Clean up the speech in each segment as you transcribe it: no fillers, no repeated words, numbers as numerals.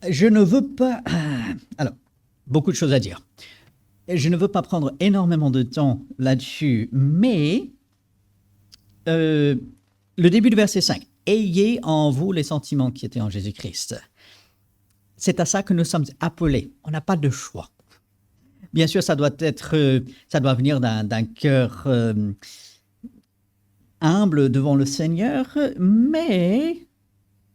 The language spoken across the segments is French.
Je ne veux pas... Alors, beaucoup de choses à dire. Je ne veux pas prendre énormément de temps là-dessus, mais euh, le début du verset 5. Ayez en vous les sentiments qui étaient en Jésus-Christ. C'est à ça que nous sommes appelés. On n'a pas de choix. Bien sûr, ça doit venir d'un cœur humble devant le Seigneur, mais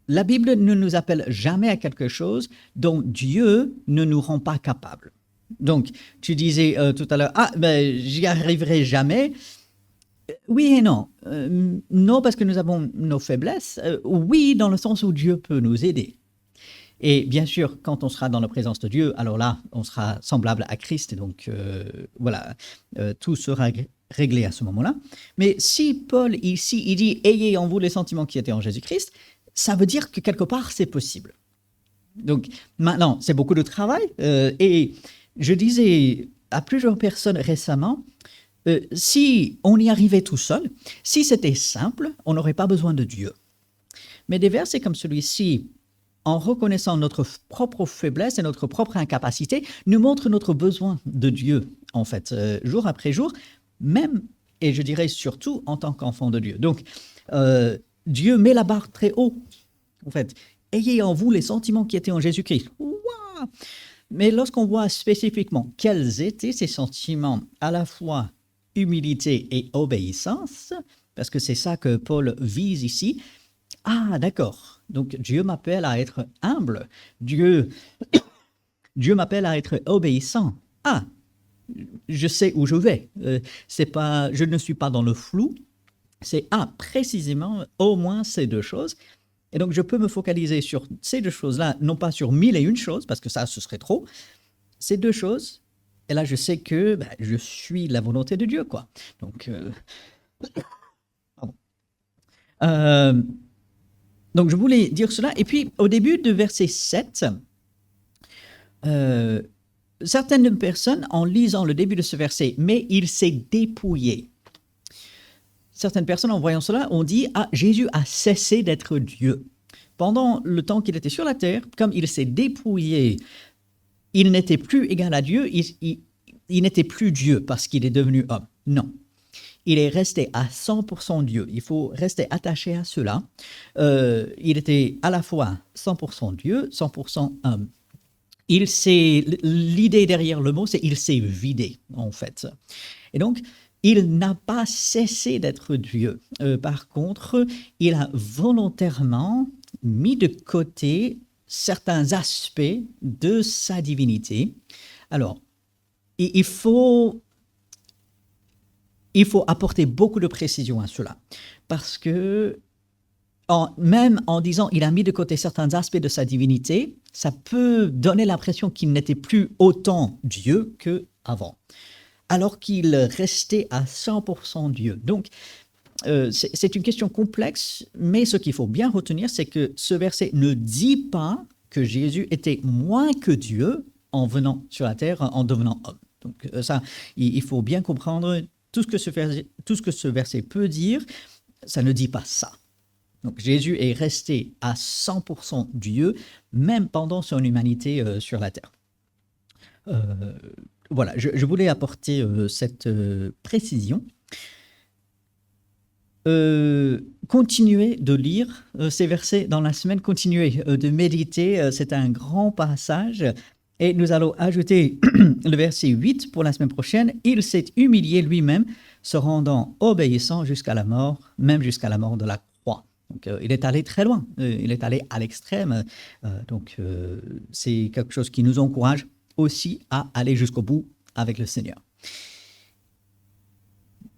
la Bible ne nous appelle jamais à quelque chose dont Dieu ne nous rend pas capables. Donc, tu disais tout à l'heure, j'y arriverai jamais. Oui et non. Non, parce que nous avons nos faiblesses. Oui, dans le sens où Dieu peut nous aider. Et bien sûr, quand on sera dans la présence de Dieu, alors là, on sera semblable à Christ. Et donc, voilà, tout sera réglé à ce moment-là. Mais si Paul, ici, il dit « Ayez en vous les sentiments qui étaient en Jésus-Christ », ça veut dire que quelque part, c'est possible. Donc, maintenant, c'est beaucoup de travail. Et je disais à plusieurs personnes récemment, si on y arrivait tout seul, si c'était simple, on n'aurait pas besoin de Dieu. Mais des versets comme celui-ci, en reconnaissant notre propre faiblesse et notre propre incapacité, nous montrent notre besoin de Dieu, en fait, jour après jour, même, et je dirais surtout, en tant qu'enfant de Dieu. Donc, Dieu met la barre très haut, en fait. Ayez en vous les sentiments qui étaient en Jésus-Christ. Wow! Mais lorsqu'on voit spécifiquement quels étaient ces sentiments, à la fois humilité et obéissance, parce que c'est ça que Paul vise ici. Ah, d'accord. Donc Dieu m'appelle à être humble. Dieu m'appelle à être obéissant. Ah, je sais où je vais. Je ne suis pas dans le flou. C'est précisément au moins ces deux choses. Et donc je peux me focaliser sur ces deux choses-là, non pas sur mille et une choses, parce que ça, ce serait trop. Ces deux choses. Et là, je sais que je suis la volonté de Dieu, quoi. Donc, pardon. Euh, donc, je voulais dire cela. Et puis, au début de verset 7, certaines personnes, en lisant le début de ce verset, mais il s'est dépouillé. Certaines personnes, en voyant cela, ont dit « Ah, Jésus a cessé d'être Dieu. » Pendant le temps qu'il était sur la terre, comme il s'est dépouillé, il n'était plus égal à Dieu, il n'était plus Dieu parce qu'il est devenu homme. Non. Il est resté à 100% Dieu. Il faut rester attaché à cela. Il était à la fois 100% Dieu, 100% homme. L'idée derrière le mot, c'est il s'est vidé, en fait. Et donc, il n'a pas cessé d'être Dieu. Par contre, il a volontairement mis de côté certains aspects de sa divinité. Alors, il faut apporter beaucoup de précision à cela. Parce que même en disant il a mis de côté certains aspects de sa divinité, ça peut donner l'impression qu'il n'était plus autant Dieu qu'avant, alors qu'il restait à 100% Dieu. Donc, c'est une question complexe, mais ce qu'il faut bien retenir, c'est que ce verset ne dit pas que Jésus était moins que Dieu en venant sur la terre, en devenant homme. Donc ça, il faut bien comprendre tout ce que ce verset peut dire, ça ne dit pas ça. Donc Jésus est resté à 100% Dieu, même pendant son humanité sur la terre. Voilà, je voulais apporter cette précision. Continuez de lire ces versets dans la semaine, continuez de méditer, c'est un grand passage. Et nous allons ajouter le verset 8 pour la semaine prochaine. Il s'est humilié lui-même, se rendant obéissant jusqu'à la mort, même jusqu'à la mort de la croix. Donc, il est allé très loin, il est allé à l'extrême. Donc, c'est quelque chose qui nous encourage aussi à aller jusqu'au bout avec le Seigneur.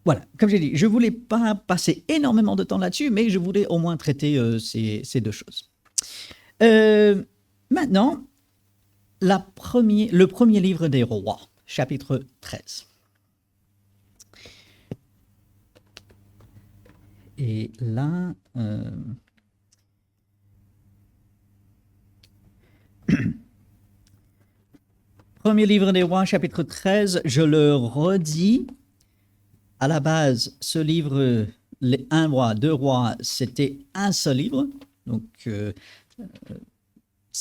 Voilà, comme j'ai dit, je ne voulais pas passer énormément de temps là-dessus, mais je voulais au moins traiter ces deux choses. Maintenant, le premier livre des rois, chapitre 13. Et là, premier livre des rois, chapitre 13, je le redis. À la base, ce livre, les 1 roi, 2 rois, c'était un seul livre. Donc,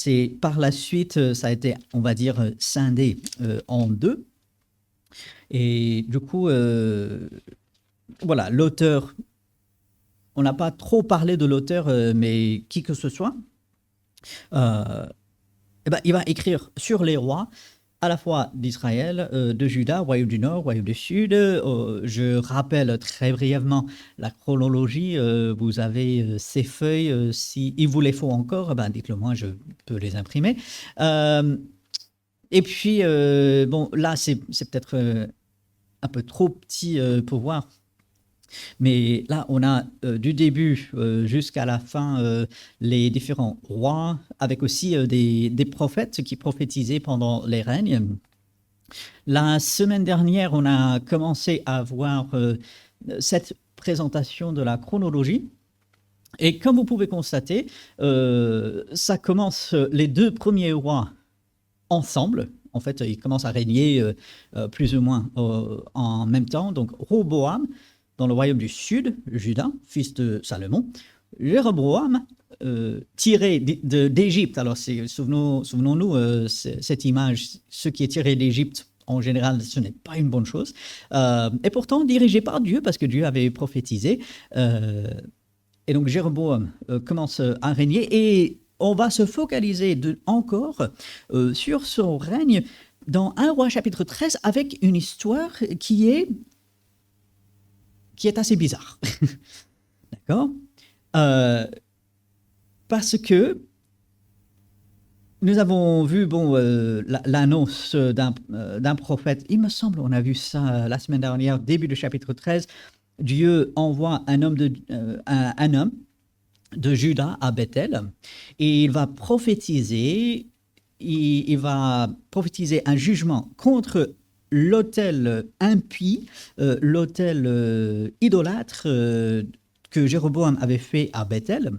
c'est par la suite, ça a été, on va dire, scindé en deux. Et du coup, voilà, l'auteur, on n'a pas trop parlé de l'auteur, mais qui que ce soit, euh, eh ben, il va écrire sur les rois, à la fois d'Israël, de Juda, royaume du Nord, royaume du Sud. Je rappelle très brièvement la chronologie. Vous avez ces feuilles. Si il vous les faut encore, ben, dites-le moi, je peux les imprimer. Euh, et puis, bon, là, c'est peut-être un peu trop petit pour voir. Mais là, on a du début jusqu'à la fin les différents rois, avec aussi des prophètes qui prophétisaient pendant les règnes. La semaine dernière, on a commencé à voir cette présentation de la chronologie. Et comme vous pouvez constater, ça commence les deux premiers rois ensemble. En fait, ils commencent à régner plus ou moins en même temps. Donc, Roboam, dans le royaume du Sud, Juda, fils de Salomon. Jéroboam, tiré d'Égypte. Alors, souvenons-nous, cette image, ce qui est tiré d'Égypte, en général, ce n'est pas une bonne chose. Et pourtant, dirigé par Dieu, parce que Dieu avait prophétisé. Et donc, Jéroboam commence à régner. Et on va se focaliser encore sur son règne dans 1 Roi chapitre 13, avec une histoire qui est assez bizarre. D'accord? Parce que nous avons vu l'annonce d'un prophète. Il me semble on a vu ça la semaine dernière, début du chapitre 13. Dieu envoie un homme de Juda à Bethel et il va prophétiser. Il va prophétiser un jugement contre l'autel impie, l'autel idolâtre que Jéroboam avait fait à Bethel.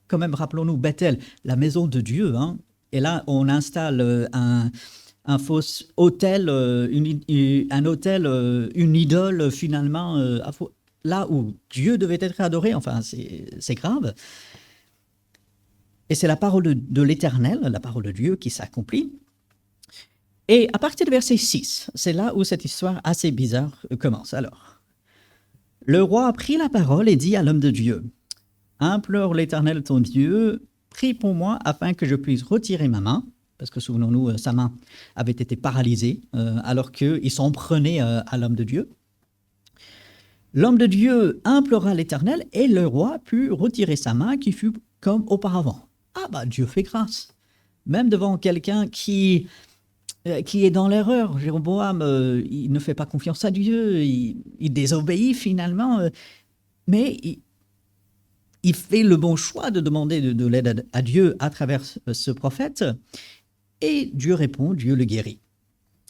Quand même, rappelons-nous, Bethel, la maison de Dieu. Hein. Et là, on installe un faux autel, un autel, une idole finalement, là où Dieu devait être adoré. Enfin, c'est grave. Et c'est la parole de l'Éternel, la parole de Dieu qui s'accomplit. Et à partir du verset 6, c'est là où cette histoire assez bizarre commence. Alors, le roi prit la parole et dit à l'homme de Dieu, « Implore l'Éternel ton Dieu, prie pour moi afin que je puisse retirer ma main. » Parce que souvenons-nous, sa main avait été paralysée alors qu'il s'en prenait à l'homme de Dieu. L'homme de Dieu implora l'Éternel et le roi put retirer sa main qui fut comme auparavant. Ah bah Dieu fait grâce. Même devant quelqu'un qui est dans l'erreur. Jéroboam, il ne fait pas confiance à Dieu, il désobéit finalement, mais il fait le bon choix de demander de l'aide à Dieu à travers ce prophète, et Dieu répond, Dieu le guérit.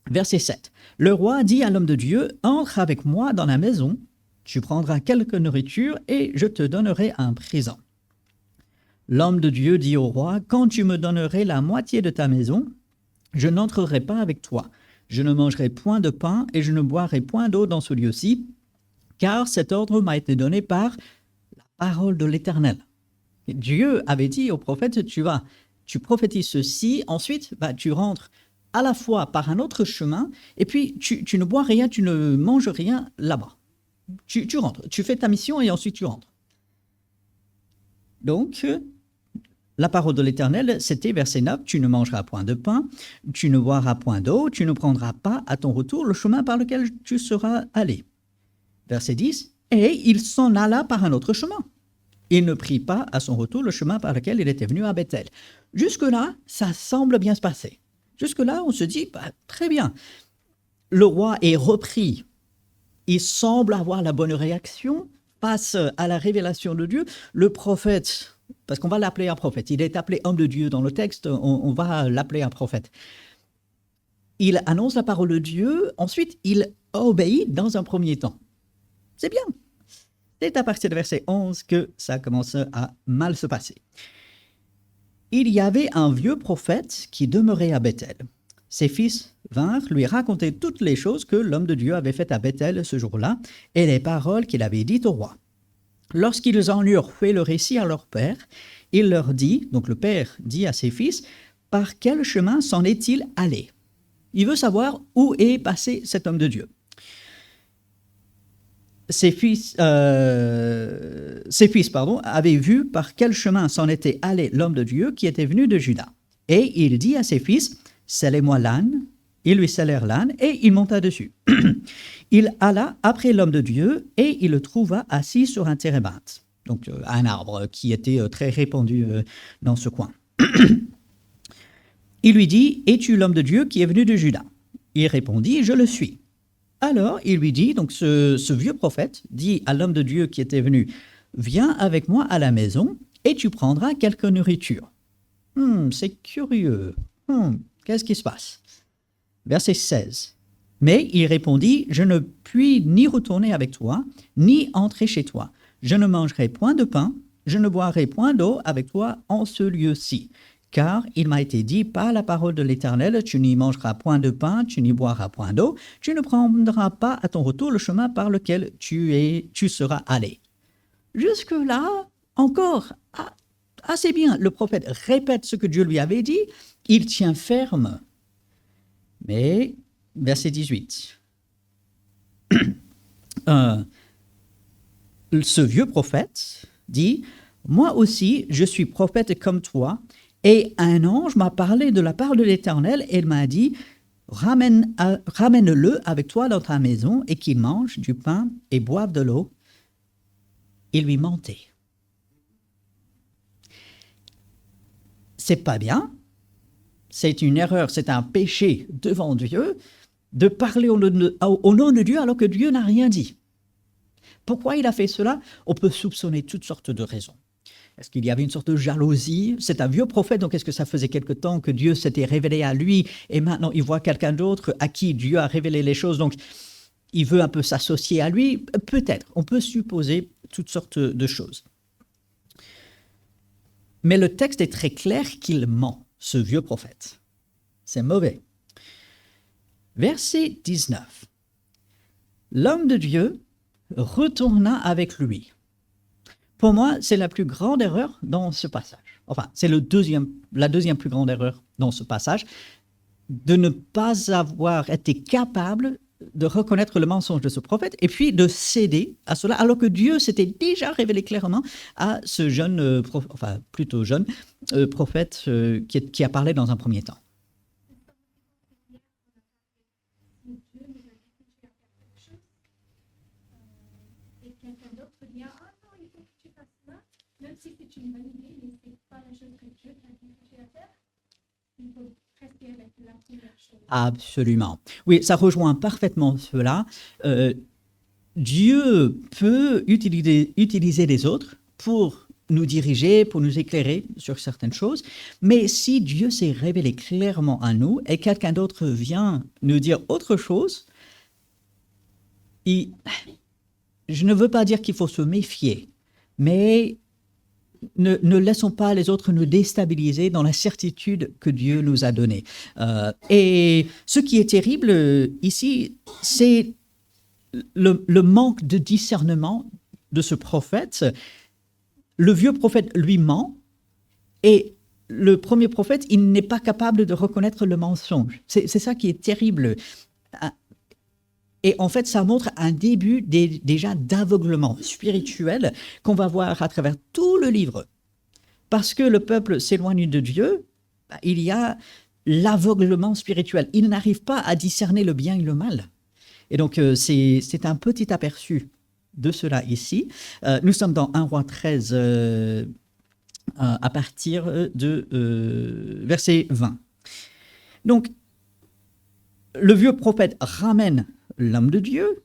Verset 7. Le roi dit à l'homme de Dieu, « Entre avec moi dans la maison, tu prendras quelque nourriture et je te donnerai un présent. » L'homme de Dieu dit au roi, « Quand tu me donnerais la moitié de ta maison, je n'entrerai pas avec toi. Je ne mangerai point de pain et je ne boirai point d'eau dans ce lieu-ci, car cet ordre m'a été donné par la parole de l'Éternel. » Dieu avait dit au prophète, tu prophétises ceci, ensuite tu rentres à la fois par un autre chemin, et puis tu ne bois rien, tu ne manges rien là-bas. Tu rentres, tu fais ta mission et ensuite tu rentres. Donc, la parole de l'Éternel, c'était verset 9, « Tu ne mangeras point de pain, tu ne boiras point d'eau, tu ne prendras pas à ton retour le chemin par lequel tu seras allé. » Verset 10, « Et il s'en alla par un autre chemin. Il ne prit pas à son retour le chemin par lequel il était venu à Bethel. » Jusque-là, ça semble bien se passer. Jusque-là, on se dit, très bien. Le roi est repris. Il semble avoir la bonne réaction face à la révélation de Dieu. Le prophète, parce qu'on va l'appeler un prophète, il est appelé homme de Dieu dans le texte, on va l'appeler un prophète. Il annonce la parole de Dieu, ensuite il obéit dans un premier temps. C'est bien. C'est à partir du verset 11 que ça commence à mal se passer. Il y avait un vieux prophète qui demeurait à Bethel. Ses fils vinrent lui raconter toutes les choses que l'homme de Dieu avait faites à Bethel ce jour-là et les paroles qu'il avait dites au roi. Lorsqu'ils en eurent fait le récit à leur père, il leur dit, donc le père dit à ses fils, par quel chemin s'en est-il allé? Il veut savoir où est passé cet homme de Dieu. Ses fils, avaient vu par quel chemin s'en était allé l'homme de Dieu qui était venu de Juda. Et il dit à ses fils, sellez-moi l'âne. Ils lui sellèrent l'âne et il monta dessus. Il alla après l'homme de Dieu et il le trouva assis sur un térébinthe, donc un arbre qui était très répandu dans ce coin. Il lui dit, es-tu l'homme de Dieu qui est venu de Juda? Il répondit, je le suis. Alors il lui dit, donc ce vieux prophète dit à l'homme de Dieu qui était venu, viens avec moi à la maison et tu prendras quelque nourriture. C'est curieux. Qu'est-ce qui se passe? Verset 16. Mais il répondit, je ne puis ni retourner avec toi, ni entrer chez toi. Je ne mangerai point de pain, je ne boirai point d'eau avec toi en ce lieu-ci. Car il m'a été dit par la parole de l'Éternel, tu n'y mangeras point de pain, tu n'y boiras point d'eau, tu ne prendras pas à ton retour le chemin par lequel tu seras allé. Jusque-là, encore, assez bien, le prophète répète ce que Dieu lui avait dit, il tient ferme. Mais, verset 18, ce vieux prophète dit, moi aussi, je suis prophète comme toi, et un ange m'a parlé de la part de l'Éternel et il m'a dit, ramène-le avec toi dans ta maison et qu'il mange du pain et boive de l'eau. Il lui mentait. C'est pas bien, c'est une erreur, c'est un péché devant Dieu de parler au nom de Dieu alors que Dieu n'a rien dit. Pourquoi il a fait cela? On peut soupçonner toutes sortes de raisons. Est-ce qu'il y avait une sorte de jalousie? C'est un vieux prophète, donc est-ce que ça faisait quelque temps que Dieu s'était révélé à lui et maintenant il voit quelqu'un d'autre à qui Dieu a révélé les choses, donc il veut un peu s'associer à lui? Peut-être, on peut supposer toutes sortes de choses. Mais le texte est très clair qu'il ment, ce vieux prophète. C'est mauvais. Verset 19. L'homme de Dieu retourna avec lui. Pour moi, c'est la plus grande erreur dans ce passage. Enfin, c'est la deuxième plus grande erreur dans ce passage, de ne pas avoir été capable de reconnaître le mensonge de ce prophète et puis de céder à cela, alors que Dieu s'était déjà révélé clairement à ce jeune, plutôt jeune prophète qui a parlé dans un premier temps. Même si c'est une bonne idée, mais c'est pas la chose que Dieu t'a dit que tu vas faire, il faut rester avec la première chose. Absolument. Oui, ça rejoint parfaitement cela. Dieu peut utiliser les autres pour nous diriger, pour nous éclairer sur certaines choses, mais si Dieu s'est révélé clairement à nous et quelqu'un d'autre vient nous dire autre chose, je ne veux pas dire qu'il faut se méfier, mais ne laissons pas les autres nous déstabiliser dans la certitude que Dieu nous a donnée. Et ce qui est terrible ici, c'est le manque de discernement de ce prophète. Le vieux prophète lui ment et le premier prophète, il n'est pas capable de reconnaître le mensonge. C'est ça qui est terrible. Et en fait, ça montre un début déjà d'aveuglement spirituel qu'on va voir à travers tout le livre. Parce que le peuple s'éloigne de Dieu, il y a l'aveuglement spirituel. Il n'arrive pas à discerner le bien et le mal. Et donc, c'est un petit aperçu de cela ici. Nous sommes dans 1 Roi 13 à partir de verset 20. Donc, le vieux prophète ramène l'homme de Dieu.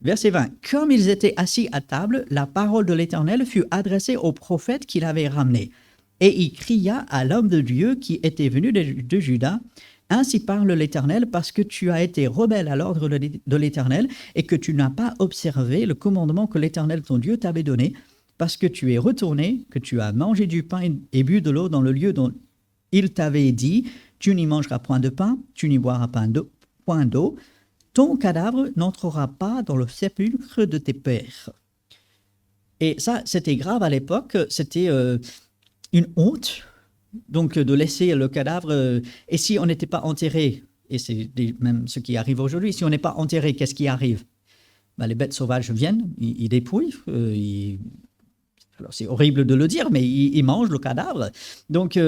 Verset 20. Comme ils étaient assis à table, la parole de l'Éternel fut adressée au prophète qui l'avait ramené. Et il cria à l'homme de Dieu qui était venu de Juda, « Ainsi parle l'Éternel, parce que tu as été rebelle à l'ordre de l'Éternel et que tu n'as pas observé le commandement que l'Éternel ton Dieu t'avait donné, parce que tu es retourné, que tu as mangé du pain et bu de l'eau dans le lieu dont il t'avait dit, tu n'y mangeras point de pain, tu n'y boiras point d'eau, ton cadavre n'entrera pas dans le sépulcre de tes pères. » Et ça, c'était grave à l'époque. C'était une honte, donc de laisser le cadavre. Et si on n'était pas enterré, et c'est même ce qui arrive aujourd'hui, si on n'est pas enterré, qu'est-ce qui arrive? Les bêtes sauvages viennent, ils dépouillent, alors c'est horrible de le dire, mais ils mangent le cadavre. Donc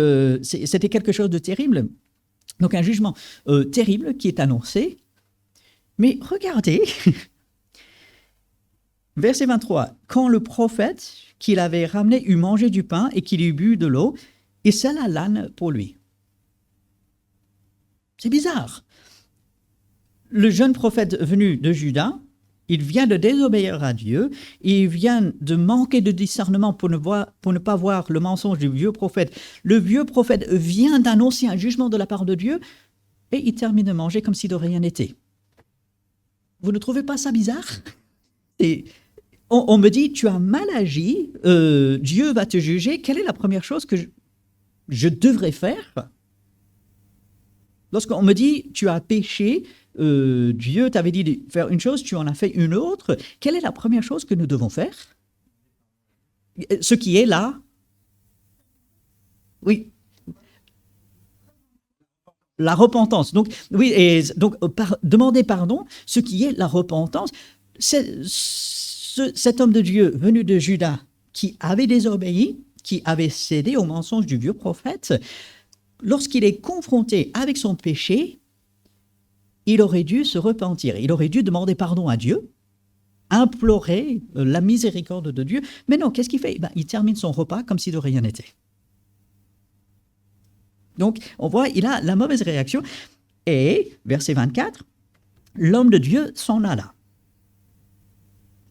c'était quelque chose de terrible. Donc un jugement terrible qui est annoncé. Mais regardez, verset 23, quand le prophète qu'il avait ramené eut mangé du pain et qu'il eut bu de l'eau, il sella l'âne pour lui. C'est bizarre. Le jeune prophète venu de Juda, il vient de désobéir à Dieu, il vient de manquer de discernement pour ne pas voir le mensonge du vieux prophète. Le vieux prophète vient d'annoncer un jugement de la part de Dieu et il termine de manger comme si de rien n'était. Vous ne trouvez pas ça bizarre? Et on me dit, tu as mal agi, Dieu va te juger, quelle est la première chose que je devrais faire? Lorsqu'on me dit, tu as péché, Dieu t'avait dit de faire une chose, tu en as fait une autre, quelle est la première chose que nous devons faire? Ce qui est là, oui, la repentance. Donc, oui, et donc demander pardon, ce qui est la repentance. Cet homme de Dieu venu de Juda, qui avait désobéi, qui avait cédé au mensonge du vieux prophète, lorsqu'il est confronté avec son péché, il aurait dû se repentir, il aurait dû demander pardon à Dieu, implorer la miséricorde de Dieu. Mais non, qu'est-ce qu'il fait? Il termine son repas comme si de rien n'était. Donc, on voit, il a la mauvaise réaction. Et, verset 24, l'homme de Dieu s'en alla.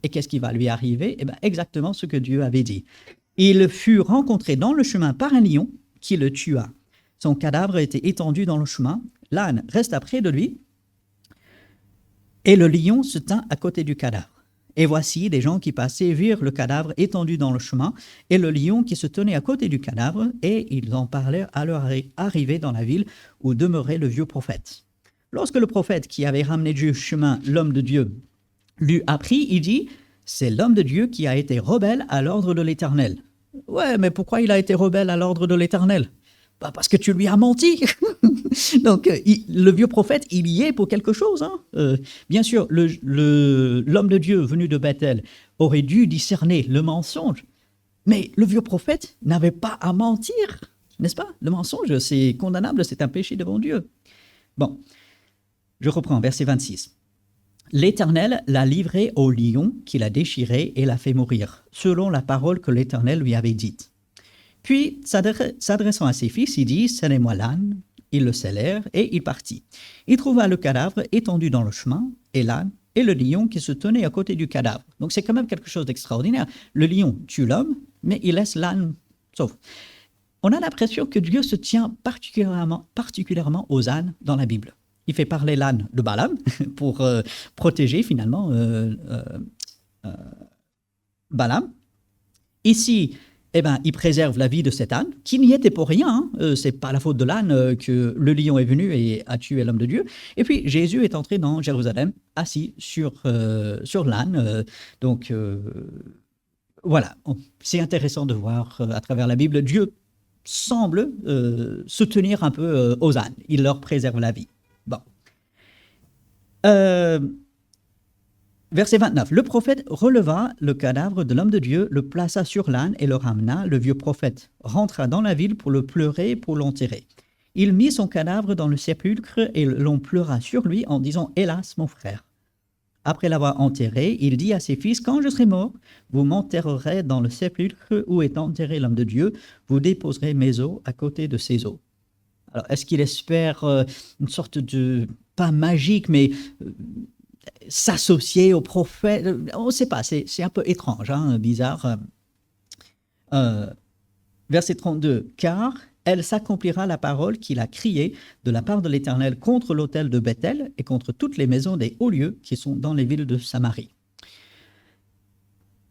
Et qu'est-ce qui va lui arriver? Exactement ce que Dieu avait dit. Il fut rencontré dans le chemin par un lion qui le tua. Son cadavre était étendu dans le chemin. L'âne resta près de lui. Et le lion se tint à côté du cadavre. Et voici, des gens qui passaient virent le cadavre étendu dans le chemin, et le lion qui se tenait à côté du cadavre, et ils en parlèrent à leur arrivée dans la ville où demeurait le vieux prophète. Lorsque le prophète qui avait ramené du chemin l'homme de Dieu l'eut appris, il dit, c'est l'homme de Dieu qui a été rebelle à l'ordre de l'Éternel. Ouais, mais pourquoi il a été rebelle à l'ordre de l'Éternel? Parce que tu lui as menti. Donc, le vieux prophète, il y est pour quelque chose. Bien sûr, l'homme de Dieu venu de Bethel aurait dû discerner le mensonge, mais le vieux prophète n'avait pas à mentir, n'est-ce pas? Le mensonge, c'est condamnable, c'est un péché devant Dieu. Bon, je reprends, verset 26. L'Éternel l'a livré au lion qui l'a déchiré et l'a fait mourir, selon la parole que l'Éternel lui avait dite. Puis, s'adressant à ses fils, il dit, « Scellez-moi l'âne ». Ils le scellèrent et il partit. Il trouva le cadavre étendu dans le chemin, et l'âne, et le lion qui se tenait à côté du cadavre. Donc c'est quand même quelque chose d'extraordinaire. Le lion tue l'homme, mais il laisse l'âne sauf. On a l'impression que Dieu se tient particulièrement aux ânes dans la Bible. Il fait parler l'âne de Balaam pour protéger finalement Balaam. Ici, il préserve la vie de cet âne, qui n'y était pour rien. C'est pas la faute de l'âne que le lion est venu et a tué l'homme de Dieu. Et puis, Jésus est entré dans Jérusalem, assis sur l'âne. Voilà, c'est intéressant de voir à travers la Bible, Dieu semble se tenir un peu aux ânes. Il leur préserve la vie. Bon. Verset 29. Le prophète releva le cadavre de l'homme de Dieu, le plaça sur l'âne et le ramena. Le vieux prophète rentra dans la ville pour le pleurer, pour l'enterrer. Il mit son cadavre dans le sépulcre et l'on pleura sur lui en disant « Hélas, mon frère !» Après l'avoir enterré, il dit à ses fils « Quand je serai mort, vous m'enterrerez dans le sépulcre où est enterré l'homme de Dieu. Vous déposerez mes os à côté de ses os. » Alors, est-ce qu'il espère une sorte de, pas magique, mais s'associer au prophète? On ne sait pas, c'est un peu étrange, bizarre. Verset 32, « Car elle s'accomplira la parole qu'il a criée de la part de l'Éternel contre l'autel de Bethel et contre toutes les maisons des hauts lieux qui sont dans les villes de Samarie. »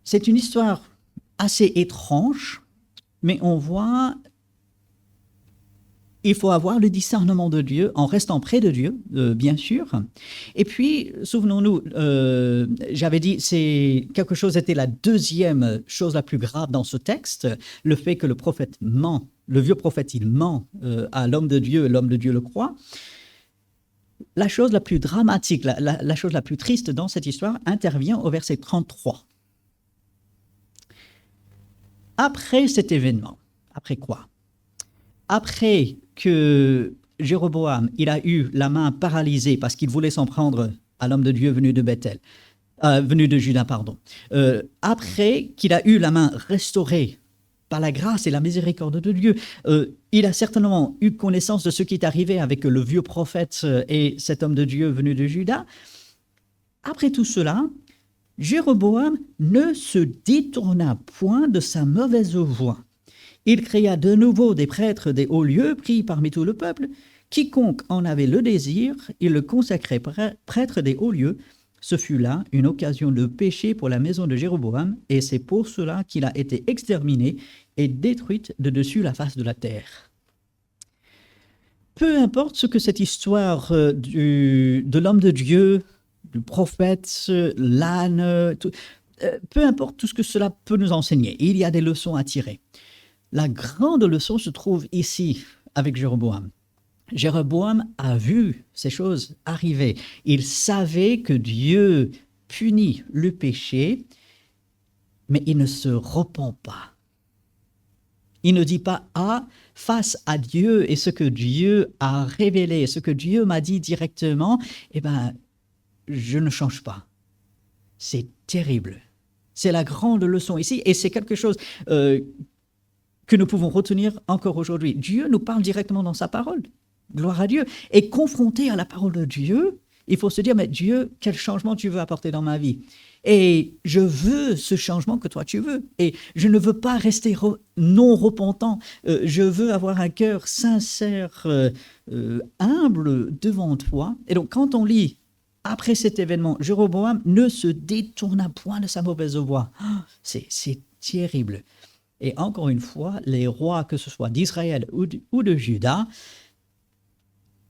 C'est une histoire assez étrange, mais on voit il faut avoir le discernement de Dieu en restant près de Dieu, bien sûr. Et puis, souvenons-nous, j'avais dit, c'est quelque chose était la deuxième chose la plus grave dans ce texte, le fait que le prophète ment, le vieux prophète, il ment à l'homme de Dieu, et l'homme de Dieu le croit. La chose la plus dramatique, la chose la plus triste dans cette histoire intervient au verset 33. Après cet événement, après quoi? Après que Jéroboam, il a eu la main paralysée parce qu'il voulait s'en prendre à l'homme de Dieu venu de Bethel, venu de Juda, pardon. Après qu'il a eu la main restaurée par la grâce et la miséricorde de Dieu, il a certainement eu connaissance de ce qui est arrivé avec le vieux prophète et cet homme de Dieu venu de Juda. Après tout cela, Jéroboam ne se détourna point de sa mauvaise voie. Il créa de nouveau des prêtres des hauts lieux pris parmi tout le peuple. Quiconque en avait le désir, il le consacrait prêtre des hauts lieux. Ce fut là une occasion de péché pour la maison de Jéroboam, et c'est pour cela qu'il a été exterminé et détruit de dessus la face de la terre. Peu importe ce que cette histoire de l'homme de Dieu, du prophète, l'âne, peu importe tout ce que cela peut nous enseigner, il y a des leçons à tirer. La grande leçon se trouve ici avec Jéroboam. Jéroboam a vu ces choses arriver. Il savait que Dieu punit le péché, mais il ne se repent pas. Il ne dit pas « Ah, face à Dieu et ce que Dieu a révélé, ce que Dieu m'a dit directement, eh bien, je ne change pas. » C'est terrible. C'est la grande leçon ici, et c'est quelque chose que nous pouvons retenir encore aujourd'hui. Dieu nous parle directement dans sa parole. Gloire à Dieu. Et confronté à la parole de Dieu, il faut se dire, mais Dieu, quel changement tu veux apporter dans ma vie? Et je veux ce changement que toi tu veux. Et je ne veux pas rester non repentant. Je veux avoir un cœur sincère, humble devant toi. Et donc, quand on lit, après cet événement, Jéroboam ne se détourna point de sa mauvaise voie. C'est terrible. Et encore une fois, les rois, que ce soit d'Israël ou de Juda,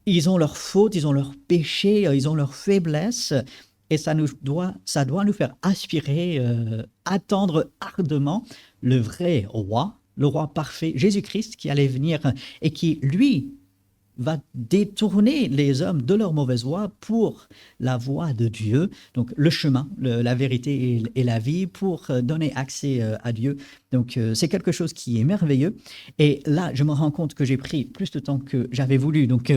ils ont leurs fautes, ils ont leurs péchés, ils ont leurs faiblesses, et ça doit nous faire aspirer, attendre ardemment le vrai roi, le roi parfait, Jésus-Christ, qui allait venir et qui, lui, va détourner les hommes de leur mauvaise voie pour la voie de Dieu, donc le chemin, la vérité et la vie, pour donner accès à Dieu. Donc c'est quelque chose qui est merveilleux. Et là, je me rends compte que j'ai pris plus de temps que j'avais voulu. Donc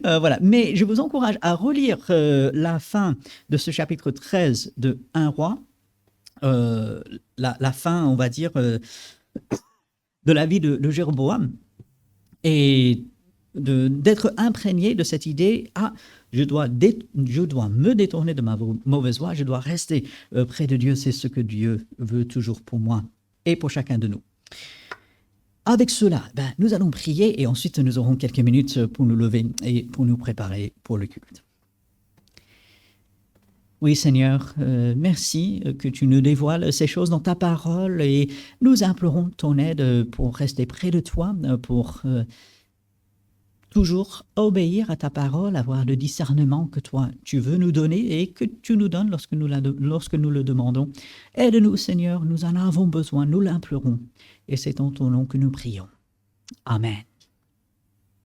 voilà. Mais je vous encourage à relire la fin de ce chapitre 13 de 1 Roi, la fin, on va dire, de la vie de Jéroboam, et d'être imprégné de cette idée, je dois me détourner de ma mauvaise voie, je dois rester près de Dieu, c'est ce que Dieu veut toujours pour moi et pour chacun de nous. Avec cela, nous allons prier et ensuite nous aurons quelques minutes pour nous lever et pour nous préparer pour le culte. Oui Seigneur, merci que tu nous dévoiles ces choses dans ta parole et nous implorons ton aide pour rester près de toi, pour toujours obéir à ta parole, avoir le discernement que toi, tu veux nous donner et que tu nous donnes lorsque nous le demandons. Aide-nous, Seigneur, nous en avons besoin, nous l'implorons. Et c'est en ton nom que nous prions. Amen.